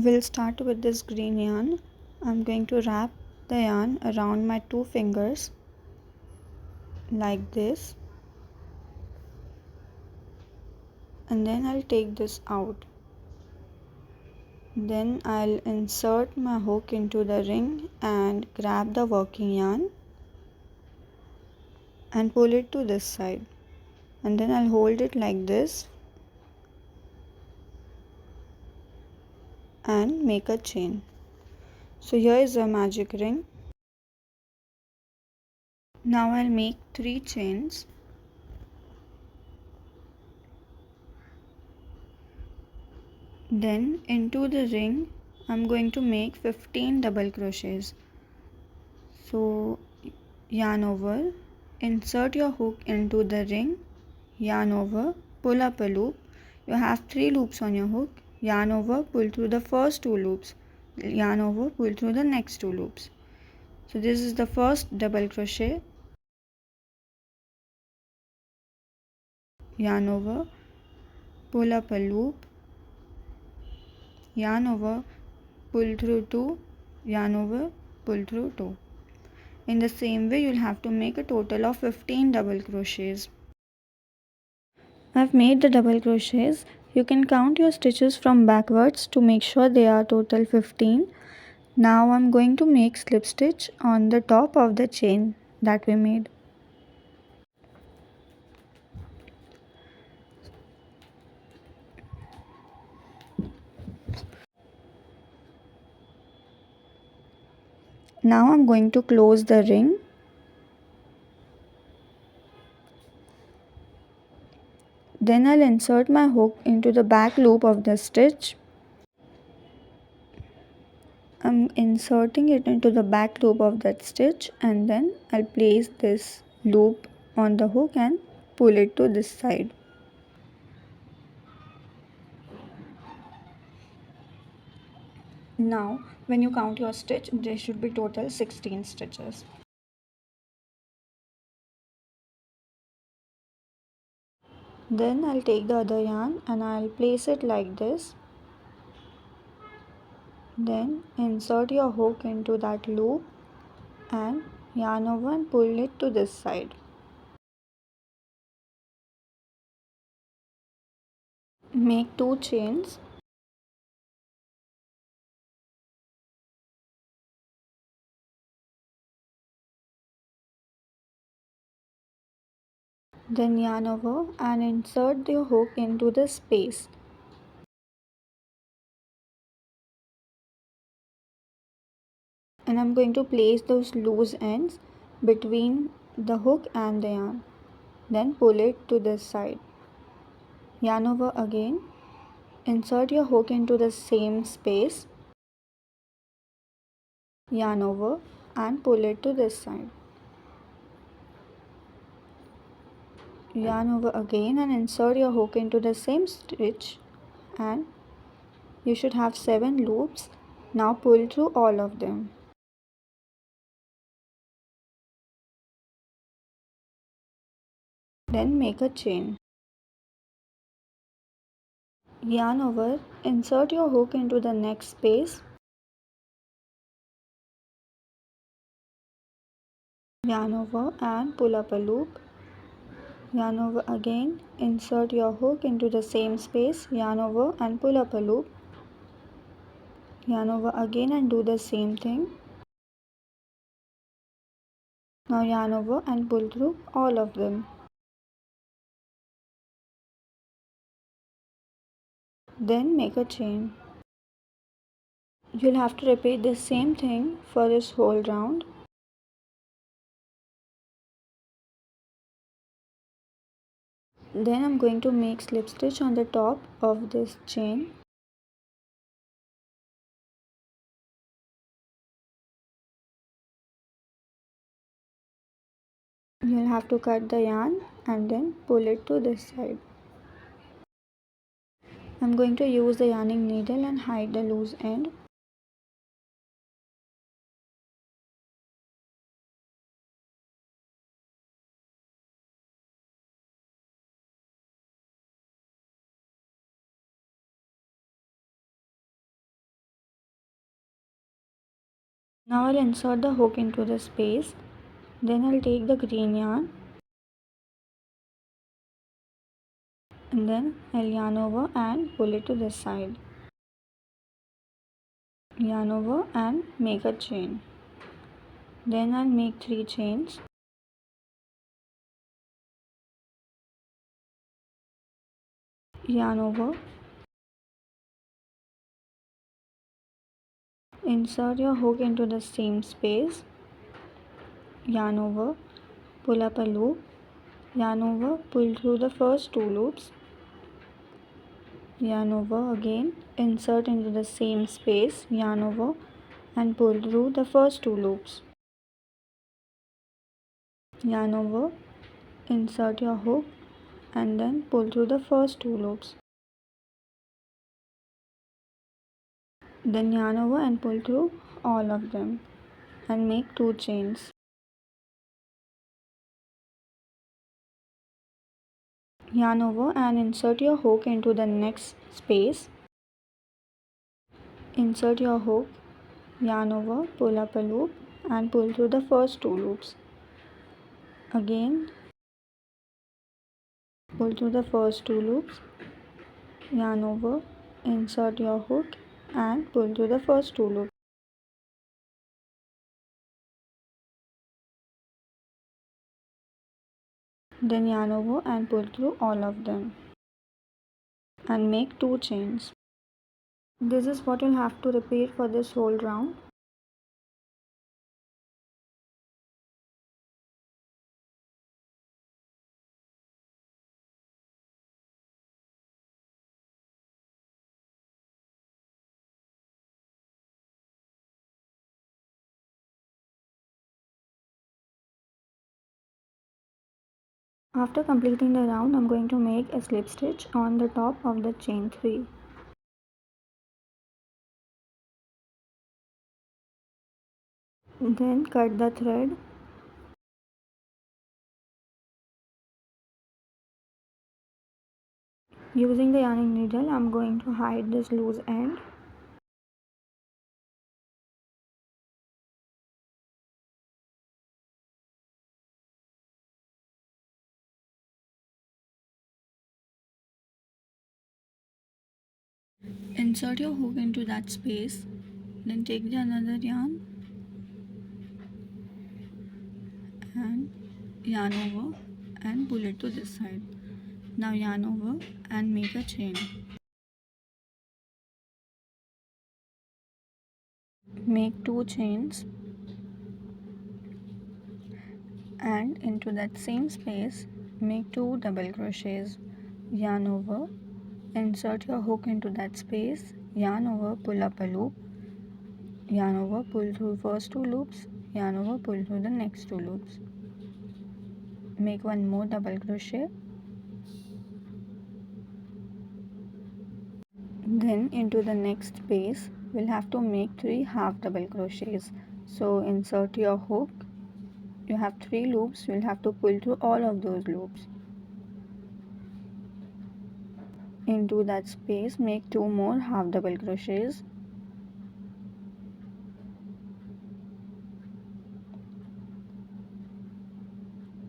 We'll start with this green yarn. I'm going to wrap the yarn around my two fingers like this, and then I'll take this out. Then I'll insert my hook into the ring and grab the working yarn and pull it to this side, and then I'll hold it like this and make a chain. So here is a magic ring. Now I'll make 3 chains. Then into the ring I'm going to make 15 double crochets. So yarn over, insert your hook into the ring, yarn over, pull up a loop. You have 3 loops on your hook, yarn over, pull through the first 2 loops, yarn over, pull through the next 2 loops. So this is the first double crochet, yarn over, pull up a loop, yarn over, pull through 2, yarn over, pull through 2. In the same way, you'll have to make a total of 15 double crochets. I've made the double crochets. You can count your stitches from backwards to make sure they are total 15. Now I'm going to make slip stitch on the top of the chain that we made. Now I'm going to close the ring. Then I'll insert my hook into the back loop of the stitch. I'm inserting it into the back loop of that stitch, and then I'll place this loop on the hook and pull it to this side. Now when you count your stitch, there should be total 16 stitches. Then I'll take the other yarn and I'll place it like this. Then insert your hook into that loop and yarn over and pull it to this side. Make 2 chains. Then yarn over and insert your hook into the space. And I'm going to place those loose ends between the hook and the yarn. Then pull it to this side. Yarn over again. Insert your hook into the same space. Yarn over and pull it to this side. Yarn over again and insert your hook into the same stitch, and you should have 7 loops. Now pull through all of them. Then make a chain. Yarn over, insert your hook into the next space. Yarn over and pull up a loop. Yarn over again, insert your hook into the same space, yarn over and pull up a loop. Yarn over again and do the same thing. Now yarn over and pull through all of them. Then make a chain. You'll have to repeat the same thing for this whole round. Then I'm going to make slip stitch on the top of this chain. You'll have to cut the yarn and then pull it to this side. I'm going to use the yarning needle and hide the loose end. Now I'll insert the hook into the space. Then I'll take the green yarn and then I'll yarn over and pull it to this side. Yarn over and make a chain. Then I'll make 3 chains. Yarn over. Insert your hook into the same space. Yarn over, pull up a loop. Yarn over, pull through the first 2 loops. Yarn over again, insert into the same space, yarn over and pull through the first 2 loops. Yarn over, insert your hook and then pull through the first 2 loops. Then yarn over and pull through all of them and make 2 chains. Yarn over and insert your hook into the next space. Insert your hook, yarn over, pull up a loop and pull through the first 2 loops. Again, pull through the first 2 loops, yarn over, insert your hook and pull through the first 2 loops. Then yarn over and pull through all of them and make 2 chains. This is what you'll have to repeat for this whole round. After completing the round, I'm going to make a slip stitch on the top of the chain 3. Then cut the thread. Using the yarning needle, I'm going to hide this loose end. Insert your hook into that space, then take the another yarn and yarn over and pull it to this side. Now yarn over and make a chain. Make 2 chains and into that same space make 2 double crochets. Yarn over, insert your hook into that space, yarn over, pull up a loop, yarn over, pull through first 2 loops, yarn over, pull through the next 2 loops. Make 1 more double crochet. Then into the next space we'll have to make 3 half double crochets. So insert your hook. You have 3 loops, you'll have to pull through all of those loops. Into that space make 2 more half double crochets.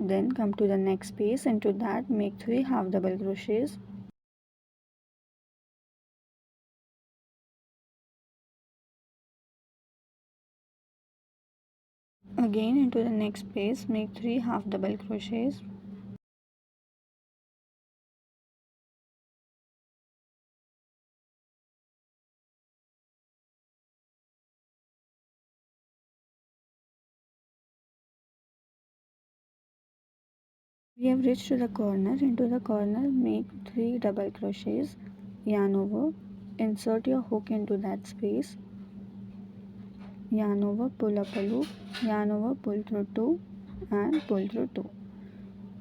Then come to the next space, into that make 3 half double crochets. Again into the next space make 3 half double crochets. We have reached to the corner. Into the corner make 3 double crochets, yarn over, insert your hook into that space, yarn over, pull up a loop, yarn over, pull through 2 and pull through 2.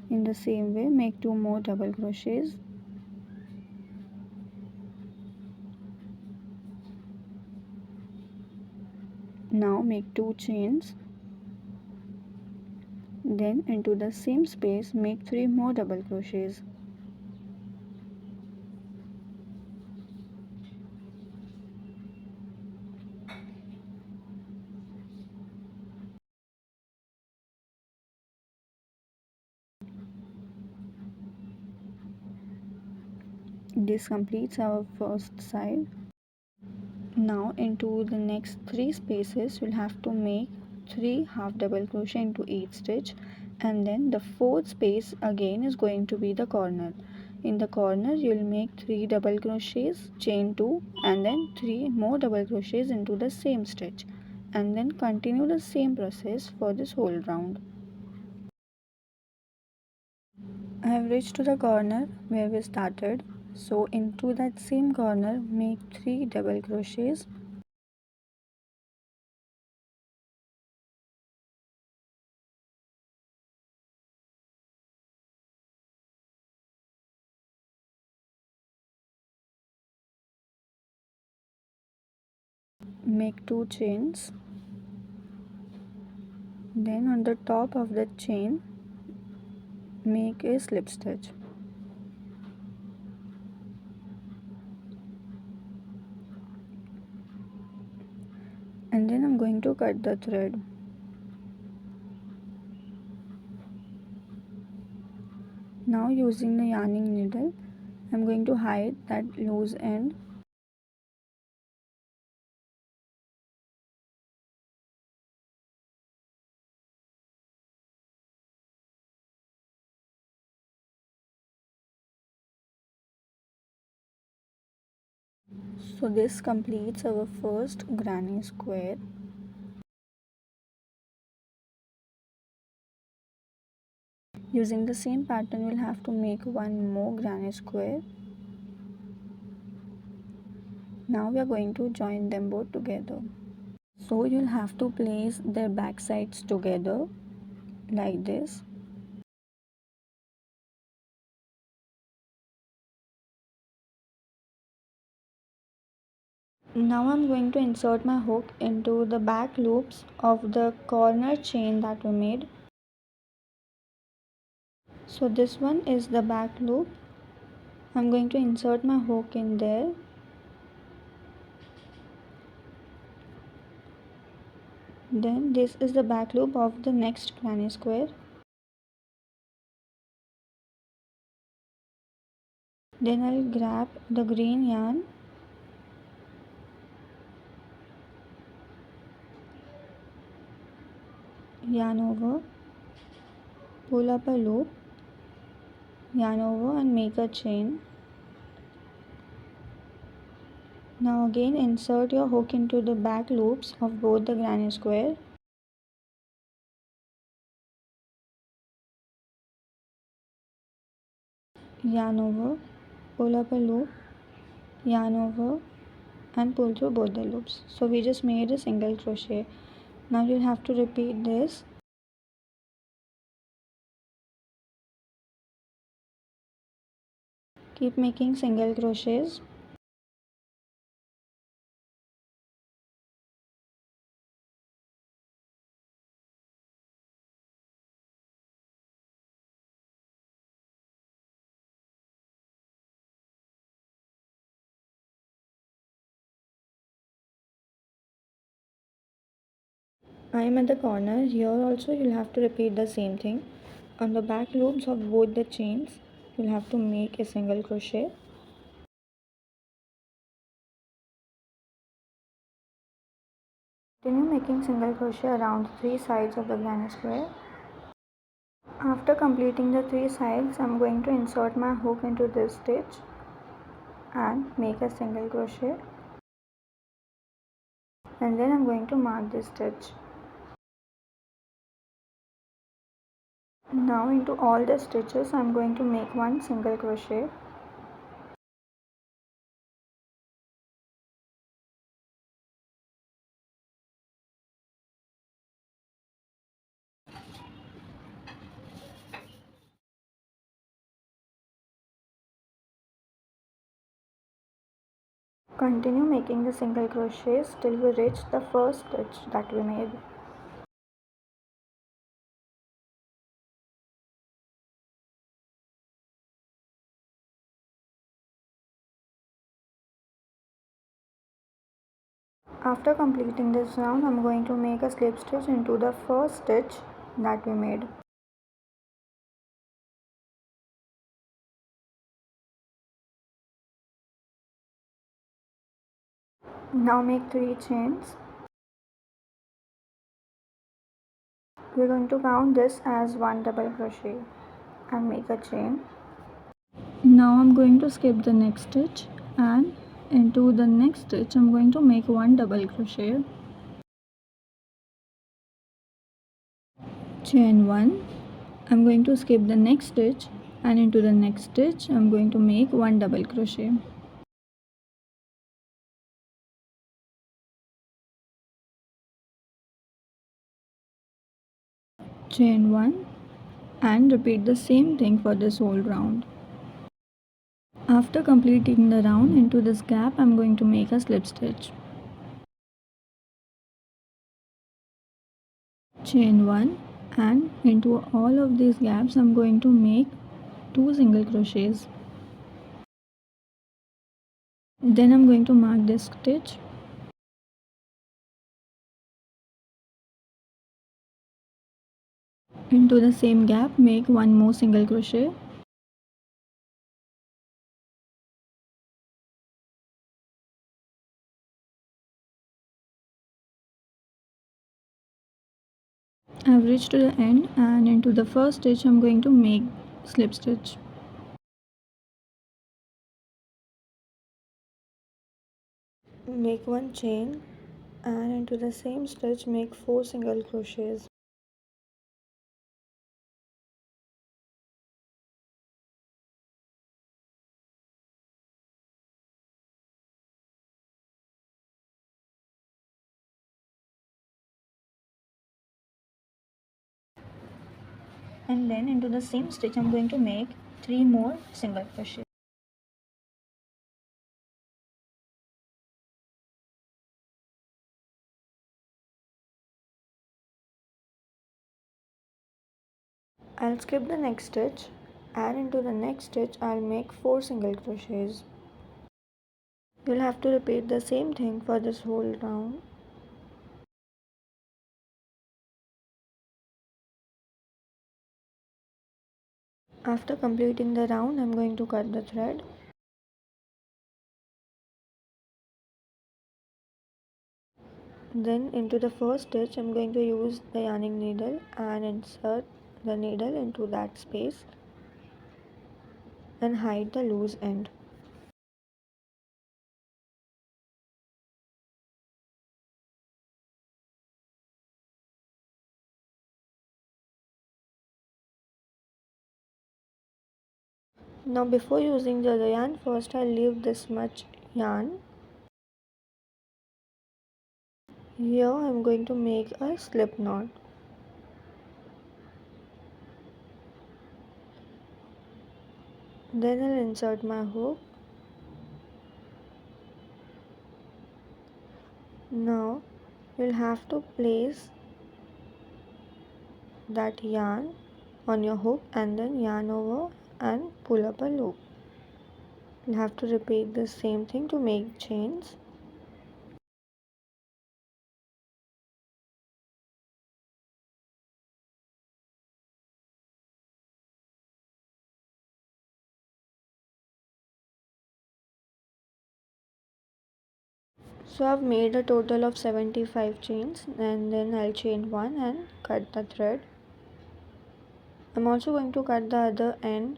In the same way make 2 more double crochets. Now make 2 chains. Then into the same space make 3 more double crochets. This completes our first side. Now into the next 3 spaces we'll have to make 3 half double crochet into each stitch, and then the fourth space again is going to be the corner. In the corner you'll make 3 double crochets, chain 2, and then 3 more double crochets into the same stitch, and then continue the same process for this whole round. I have reached to the corner where we started, so into that same corner make 3 double crochets, make 2 chains, then on the top of the chain make a slip stitch, and then I'm going to cut the thread. Now using the yarning needle I'm going to hide that loose end. So this completes our first granny square. Using the same pattern we'll have to make one more granny square. Now we are going to join them both together. So you'll have to place their back sides together like this. Now I'm going to insert my hook into the back loops of the corner chain that we made. So this one is the back loop. I'm going to insert my hook in there. Then this is the back loop of the next granny square. Then I'll grab the green yarn, yarn over, pull up a loop, yarn over and make a chain. Now again insert your hook into the back loops of both the granny square. Yarn over, pull up a loop, yarn over and pull through both the loops. So we just made a single crochet. Now you'll have to repeat this. Keep making single crochets. I am at the corner. Here also you'll have to repeat the same thing. On the back loops of both the chains you'll have to make a single crochet. Continue making single crochet around the 3 sides of the granny square. After completing the 3 sides I'm going to insert my hook into this stitch and make a single crochet, and then I'm going to mark this stitch. Now into all the stitches I'm going to make one single crochet. Continue making the single crochets till we reach the first stitch that we made. After completing this round I'm going to make a slip stitch into the first stitch that we made. Now make 3 chains. We're going to count this as 1 double crochet and make a chain. Now I'm going to skip the next stitch, and into the next stitch I'm going to make 1 double crochet, chain 1. I'm going to skip the next stitch, and into the next stitch I'm going to make 1 double crochet. Chain 1 and repeat the same thing for this whole round. After completing the round, into this gap I'm going to make a slip stitch. Chain 1, and into all of these gaps I'm going to make 2 single crochets. Then I'm going to mark this stitch. Into the same gap make 1 more single crochet. I've reached to the end, and into the first stitch I'm going to make slip stitch. Make 1 chain, and into the same stitch make 4 single crochets. And then into the same stitch I'm going to make 3 more single crochet. I'll skip the next stitch, and into the next stitch I'll make 4 single crochets. You'll have to repeat the same thing for this whole round. After completing the round, I'm going to cut the thread. Then into the first stitch I'm going to use the yarning needle and insert the needle into that space and hide the loose end. Now before using the other yarn, first I'll leave this much yarn. Here I'm going to make a slip knot. Then I'll insert my hook. Now you'll have to place that yarn on your hook and then yarn over and pull up a loop. You'll have to repeat the same thing to make chains. So I've made a total of 75 chains, and then I'll chain one and cut the thread. I'm also going to cut the other end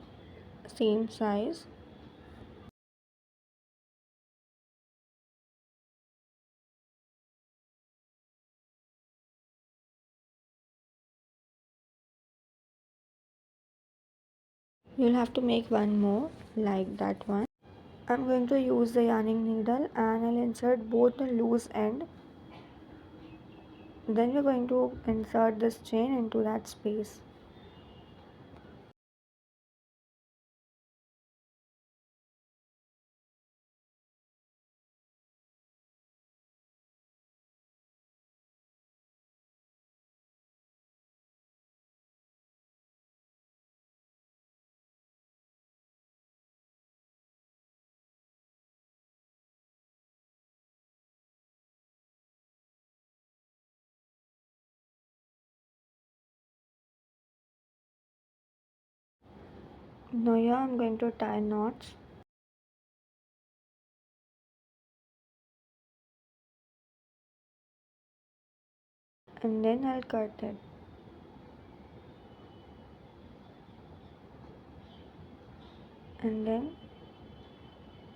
same size. You'll have to make one more like that one. I'm going to use the yarning needle and I'll insert both the loose end. Then we're going to insert this chain into that space. Now here I'm going to tie knots. and then I'll cut it. And then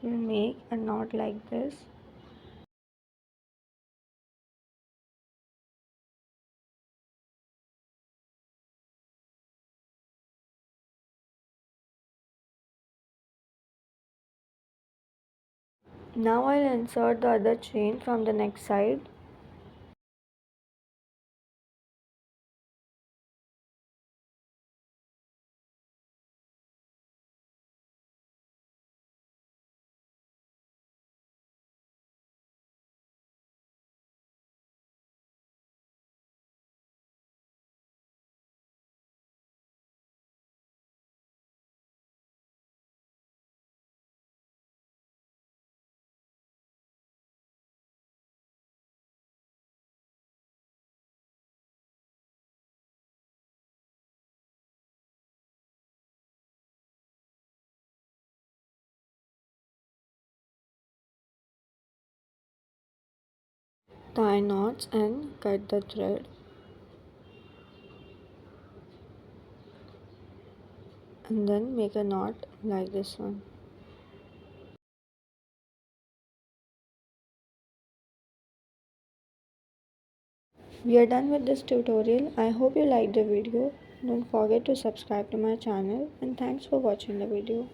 we'll make a knot like this. Now I'll insert the other chain from the next side. Tie knots and cut the thread. And then make a knot like this one. We are done with this tutorial. I hope you liked the video. Don't forget to subscribe to my channel, and thanks for watching the video.